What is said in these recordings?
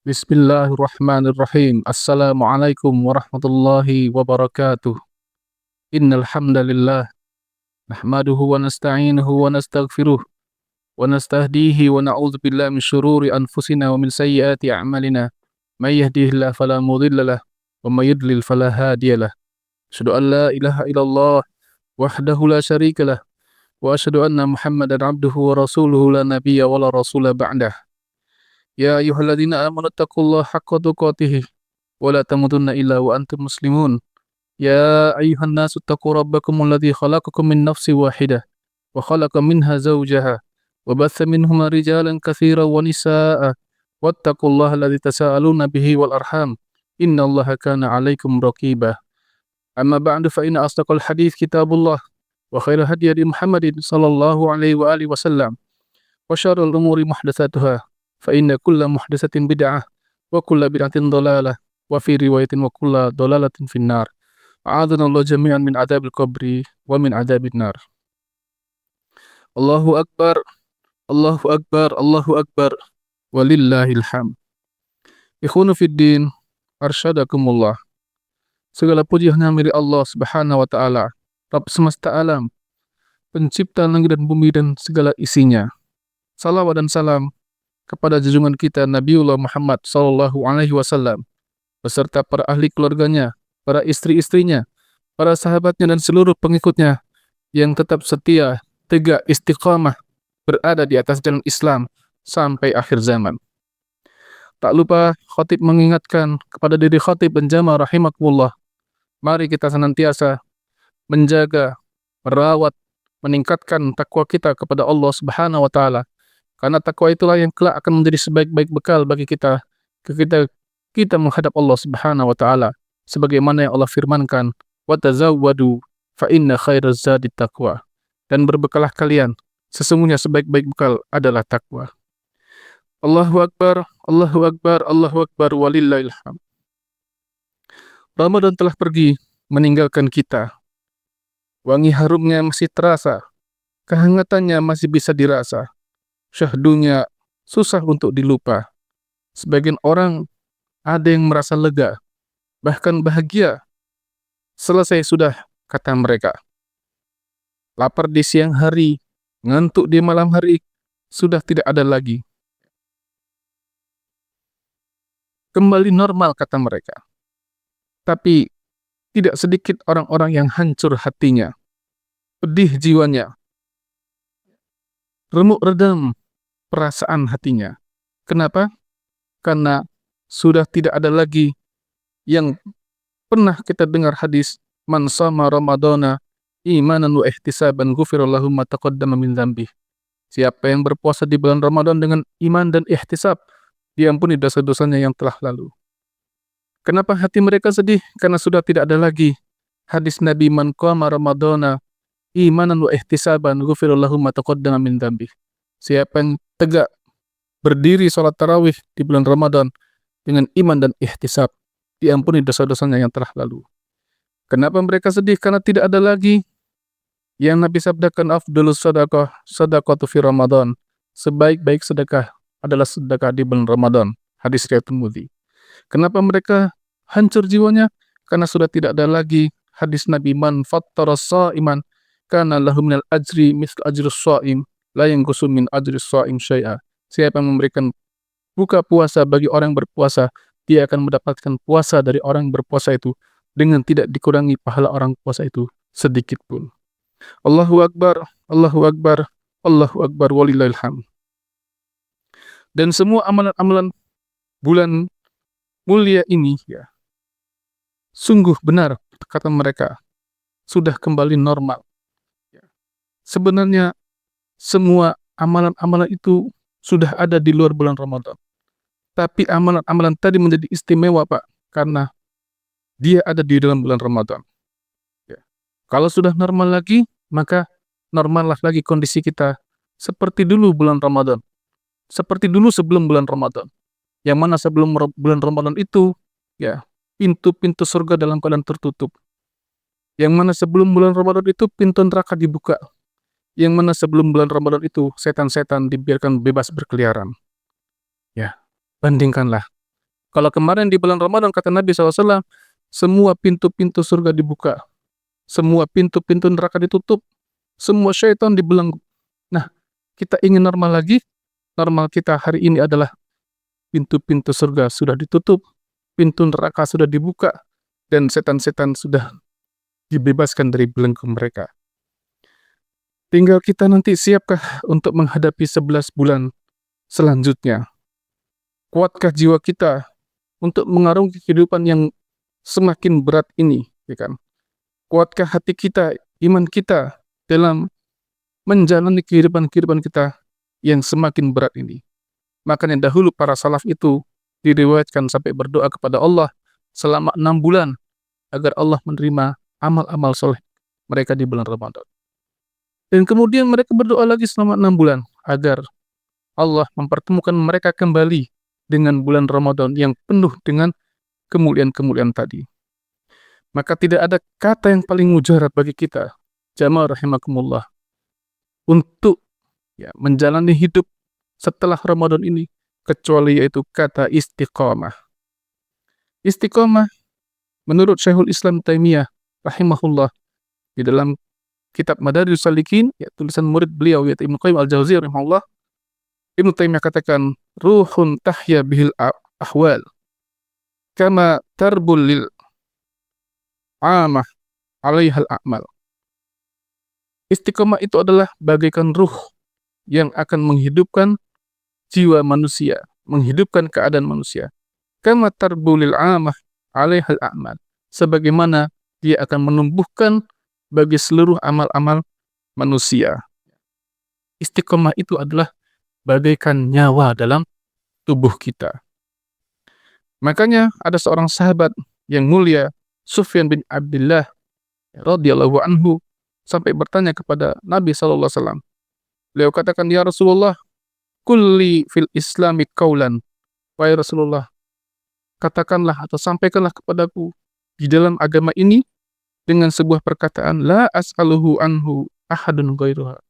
Bismillahirrahmanirrahim. Assalamualaikum warahmatullahi wabarakatuh. Innal hamdalillah nahmaduhu wa nasta'inuhu wa nastaghfiruh wa nastahdihi wa na'udzu billahi min syururi anfusina wa min sayyiati a'malina. May yahdihillahu fala mudilla lahu wa may yudlil fala hadiyalah. Asyhadu an la ilaha illallah wahdahu la syarika lah wa asyhadu anna Muhammadan abduhu wa rasuluhu la nabiyya wa la rasula ba'dah. Ya ayyuhalladzina amanu taqullaha haqqa tuqatih wa la tamutunna illa wa antum muslimun. Ya ayyuhan nasu taqu rabbakumul ladzi khalaqakum min nafsin wahidah wa khalaqa minha zawjaha wa batha minhuma rijalan katsiran wa nisaa'a wattaqullaha alladzi tasaaluna bihi wal arham innallaha kana 'alaikum raqiba. Amma ba'du fa inna asdaqal hadits kitabullah wa khairal hadi hadi Muhammadin sallallahu alaihi wa alihi wasallam wa syarrul umuri muhdatsatuha fa inna kulla muhdatsatin bid'ah wa kulla bid'atin dhalalah wa fi riwayatin wa kulla dhalalatin finnar. A'adhanallahu jami'an min adzabil qabri wa min adzabin nar. Allahu akbar, Allahu akbar, Allahu akbar, walillahil hamd. Ikhwanu fid din, arsyadakumullah. Segala puji hanya milik Allah Subhanahu wa taala, Rabb semesta alam, pencipta langit dan bumi dan segala isinya. Salawat dan salam kepada junjungan kita Nabiullah Muhammad sallallahu alaihi wasallam beserta para ahli keluarganya, para istri-istrinya, para sahabatnya dan seluruh pengikutnya yang tetap setia, tegak, istiqamah berada di atas jalan Islam sampai akhir zaman. Tak lupa khatib mengingatkan kepada diri khatib dan jamaah rahimakumullah, mari kita senantiasa menjaga, merawat, meningkatkan takwa kita kepada Allah Subhanahu wa taala. Karena takwa itulah yang kelak akan menjadi sebaik-baik bekal bagi kita kita menghadap Allah Subhanahu wa taala. Sebagaimana yang Allah firmankan, "Wa tazawwadu fa inna khairaz zadi taqwa." Dan berbekalah kalian, sesungguhnya sebaik-baik bekal adalah takwa. Allahu akbar, Allahu akbar, Allahu akbar, walillahil hamd. Ramadan telah pergi meninggalkan kita. Wangi harumnya masih terasa, kehangatannya masih bisa dirasa. Syahdunya susah untuk dilupa. Sebagian orang ada yang merasa lega, bahkan bahagia. Selesai sudah, kata mereka. Lapar di siang hari, ngantuk di malam hari, sudah tidak ada lagi. Kembali normal, kata mereka. Tapi tidak sedikit orang-orang yang hancur hatinya, pedih jiwanya, remuk redam perasaan hatinya. Kenapa? Karena sudah tidak ada lagi yang pernah kita dengar hadis, man shoma ramadhana imanan wa ihtisaban ghufira lahu ma taqaddama min dzambih. Siapa yang berpuasa di bulan Ramadan dengan iman dan ihtisab, diampuni dosa-dosanya yang telah lalu. Kenapa hati mereka sedih? Karena sudah tidak ada lagi hadis Nabi, man qama ramadhana imanan wa ihtisaban ghufira lahu ma taqaddama min dzambih. Siapa yang tegak berdiri sholat tarawih di bulan Ramadan dengan iman dan ihtisab, diampuni dosa-dosanya yang telah lalu. Kenapa mereka sedih? Karena tidak ada lagi yang Nabi sabdakan, afdhalus sadaqah sadaqatu fi Ramadan. Sebaik-baik sedekah adalah sedekah di bulan Ramadan. Hadis riwayat Tirmidzi. Kenapa mereka hancur jiwanya? Karena sudah tidak ada lagi hadis Nabi, man fattara sha'iman kana lahu minal ajri mithlu ajrus sha'im la yanqusu min ajris sha'im syai'a. Siapa yang memberikan buka puasa bagi orang yang berpuasa, dia akan mendapatkan puasa dari orang yang berpuasa itu dengan tidak dikurangi pahala orang puasa itu sedikit pun. Allahu akbar, Allahu akbar, Allahu akbar, walillahil hamd. Dan semua amalan-amalan bulan mulia ini, ya, sungguh benar kata mereka, sudah kembali normal. Sebenarnya semua amalan-amalan itu sudah ada di luar bulan Ramadan. Tapi amalan-amalan tadi menjadi istimewa, Pak, karena dia ada di dalam bulan Ramadan. Ya. Kalau sudah normal lagi, maka normallah lagi kondisi kita seperti dulu bulan Ramadan. Seperti dulu sebelum bulan Ramadan. Yang mana sebelum bulan Ramadan itu, ya, pintu-pintu surga dalam keadaan tertutup. Yang mana sebelum bulan Ramadan itu pintu neraka dibuka. Yang mana sebelum bulan Ramadan itu setan-setan dibiarkan bebas berkeliaran. Ya, bandingkanlah Kalau kemarin di bulan Ramadan kata Nabi SAW, semua pintu-pintu surga dibuka, semua pintu-pintu neraka ditutup, semua syaitan dibelenggu. Nah, kita ingin normal lagi. Normal kita hari ini adalah pintu-pintu surga sudah ditutup, pintu neraka sudah dibuka, dan setan-setan sudah dibebaskan dari belenggu mereka. Tinggal kita nanti siapkah untuk menghadapi 11 bulan selanjutnya? Kuatkah jiwa kita untuk mengarungi kehidupan yang semakin berat ini, ya kan? Kuatkah hati kita, iman kita dalam menjalani kehidupan kita yang semakin berat ini? Makanya dahulu para salaf itu diriwayatkan sampai berdoa kepada Allah selama 6 bulan agar Allah menerima amal-amal soleh mereka di bulan Ramadan. Dan kemudian mereka berdoa lagi selama 6 bulan agar Allah mempertemukan mereka kembali dengan bulan Ramadan yang penuh dengan kemuliaan-kemuliaan tadi. Maka tidak ada kata yang paling mujarab bagi kita, jamaah rahimakumullah, untuk menjalani hidup setelah Ramadan ini, kecuali yaitu kata istiqamah. Istiqamah menurut Syekhul Islam Taimiyah rahimahullah di dalam kitab Madarijus Salikin, tulisan murid beliau yaitu Ibnu Qayyim Al-Jauziyah rahimahullah, Ibnu Taimiyah katakan, ruhun tahya bihil ahwal kama tarbul lil amah alaihal a'mal. Istiqamah itu adalah bagaikan ruh yang akan menghidupkan jiwa manusia, menghidupkan keadaan manusia. Kama tarbulil amah alaihal a'mal. Sebagaimana dia akan menumbuhkan bagi seluruh amal-amal manusia. Istiqamah itu adalah bagaikan nyawa dalam tubuh kita. Makanya ada seorang sahabat yang mulia, Sufyan bin Abdullah radhiyallahu anhu, sampai bertanya kepada Nabi SAW. Beliau katakan, ya Rasulullah, kulli fil islami qaulan. Wahai Rasulullah, katakanlah atau sampaikanlah kepadaku di dalam agama ini dengan sebuah perkataan, la as'aluhu anhu ahadun ghairuha,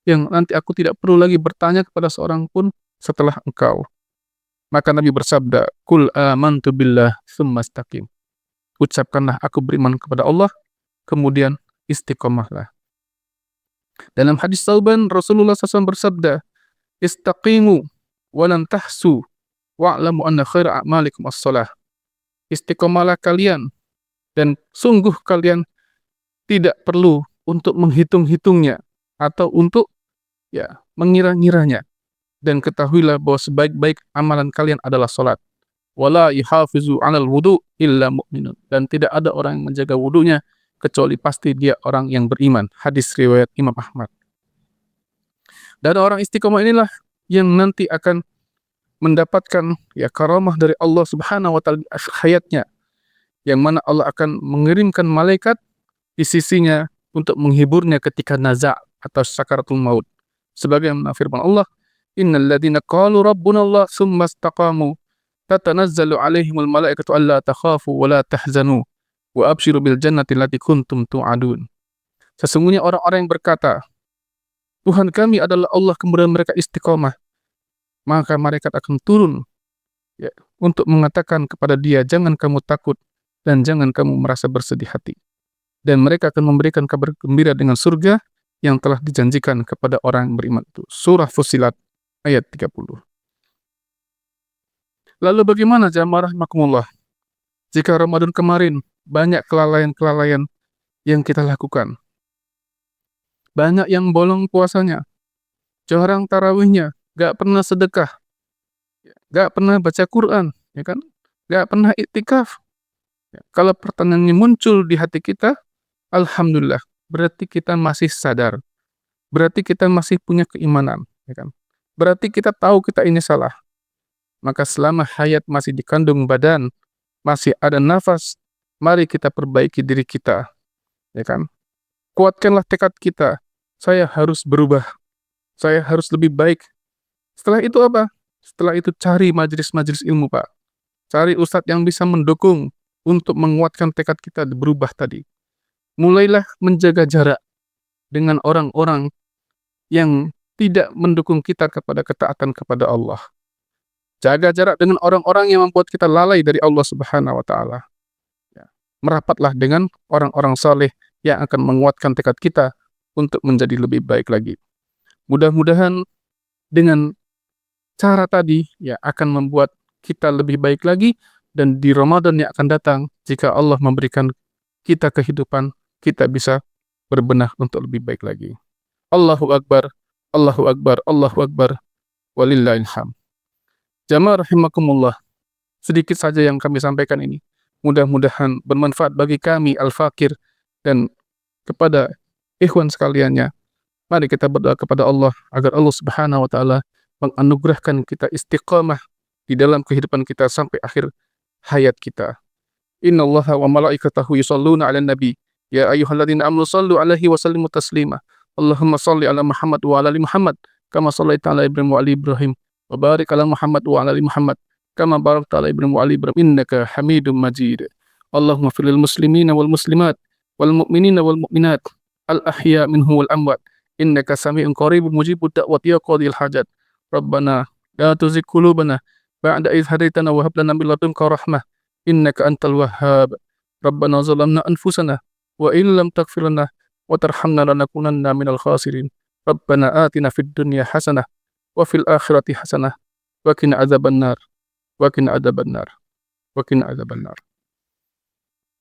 yang nanti aku tidak perlu lagi bertanya kepada seorang pun setelah engkau. Maka Nabi bersabda, kul amantu billah tsumma istaqim. Ucapkanlah aku beriman kepada Allah, kemudian istiqomahlah. Dalam hadis Tsauban, Rasulullah SAW bersabda, istaqimu walan tahsu wa'lamu anna khaira a'malikum as-salah. Istiqomahlah kalian, dan sungguh kalian tidak perlu untuk menghitung-hitungnya atau untuk mengira-ngiranya. Dan ketahuilah bahwa sebaik-baik amalan kalian adalah salat. Wala yahafizu 'alal wudu illa mu'minun. Dan tidak ada orang yang menjaga wudunya kecuali pasti dia orang yang beriman. Hadis riwayat Imam Ahmad. Dan orang istiqomah inilah yang nanti akan mendapatkan karamah dari Allah Subhanahu wa taala di akhir hayatnya, yang mana Allah akan mengirimkan malaikat di sisinya untuk menghiburnya ketika naza' atau sakaratul maut. Sebagaimana firman Allah, innal ladzina qalu rabbuna Allah tsumma istaqamu tatanazzalu 'alaihimul malaikatu alla takhafu wa la tahzanu wa abshiru bil jannati allati kuntum tu'adun. Sesungguhnya orang-orang yang berkata, Tuhan kami adalah Allah, kemudian mereka istiqomah, maka malaikat akan turun untuk mengatakan kepada dia, jangan kamu takut dan jangan kamu merasa bersedih hati. Dan mereka akan memberikan kabar gembira dengan surga yang telah dijanjikan kepada orang yang beriman itu. Surah Fussilat ayat 30. Lalu bagaimana jamaah rahimakumullah jika Ramadan kemarin banyak kelalaian-kelalaian yang kita lakukan? Banyak yang bolong puasanya, jarang tarawihnya, gak pernah sedekah, gak pernah baca Quran, gak pernah iktikaf. Kalau pertanyaannya muncul di hati kita, alhamdulillah, berarti kita masih sadar, berarti kita masih punya keimanan, berarti kita tahu kita ini salah. Maka selama hayat masih dikandung badan, masih ada nafas, mari kita perbaiki diri kita, Kuatkanlah tekad kita, saya harus berubah, saya harus lebih baik. Setelah itu apa? Setelah itu cari majelis-majelis ilmu, Pak. Cari ustadz yang bisa mendukung untuk menguatkan tekad kita berubah tadi. Mulailah menjaga jarak dengan orang-orang yang tidak mendukung kita kepada ketaatan kepada Allah. Jaga jarak dengan orang-orang yang membuat kita lalai dari Allah Subhanahu wa taala. Ya. Merapatlah dengan orang-orang saleh yang akan menguatkan tekad kita untuk menjadi lebih baik lagi. Mudah-mudahan dengan cara tadi ya akan membuat kita lebih baik lagi, dan di Ramadan yang akan datang jika Allah memberikan kita kehidupan, kita bisa berbenah untuk lebih baik lagi. Allahu Akbar, Allahu Akbar, Allahu Akbar, walillahil hamd. Jamaah rahimakumullah, sedikit saja yang kami sampaikan ini. Mudah-mudahan bermanfaat bagi kami al-fakir dan kepada ikhwan sekaliannya. Mari kita berdoa kepada Allah agar Allah Subhanahu wa taala menganugerahkan kita istiqamah di dalam kehidupan kita sampai akhir hayat kita. Innallaha wa malaikatahu yusholluna 'alan nabi. Ya ayyuhalladzina amanu shallu 'alaihi wa sallimu taslima. Allahumma shalli 'ala Muhammad wa 'ala ali Muhammad kama shallaita 'ala Ibrahim wa ali Ibrahim wa barik 'ala Muhammad wa 'ala ali Muhammad kama barakta 'ala Ibrahim wa ali Ibrahim innaka Hamidum Majid. Allahumma fir lil muslimina wal muslimat wal mu'minina wal mu'minat al ahya minhum wal amwat innaka sami'un qaribun mujibud da'wati ya qadil hajat. Rabbana la tuzigh qulubana ba'da idh hadaitana wa hab lana min ladunka rahmah innaka antal wahhab. Rabbana zalamna anfusana wa illam taghfir lana wa tarhamna lanakunanna minal khasirin. Rabbana atina fid dunya hasanah wa fil akhirati hasanah wa qina adzabannar wa qina adzabannar wa qina adzabannar.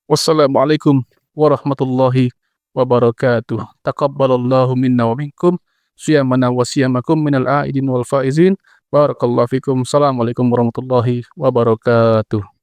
Wassalamualaikum warahmatullahi wabarakatuh. Taqabbalallahu minna wa minkum siyamana wa siyamakum minal aidin wal faizin. Barakallahu fikum. Assalamualaikum warahmatullahi wabarakatuh.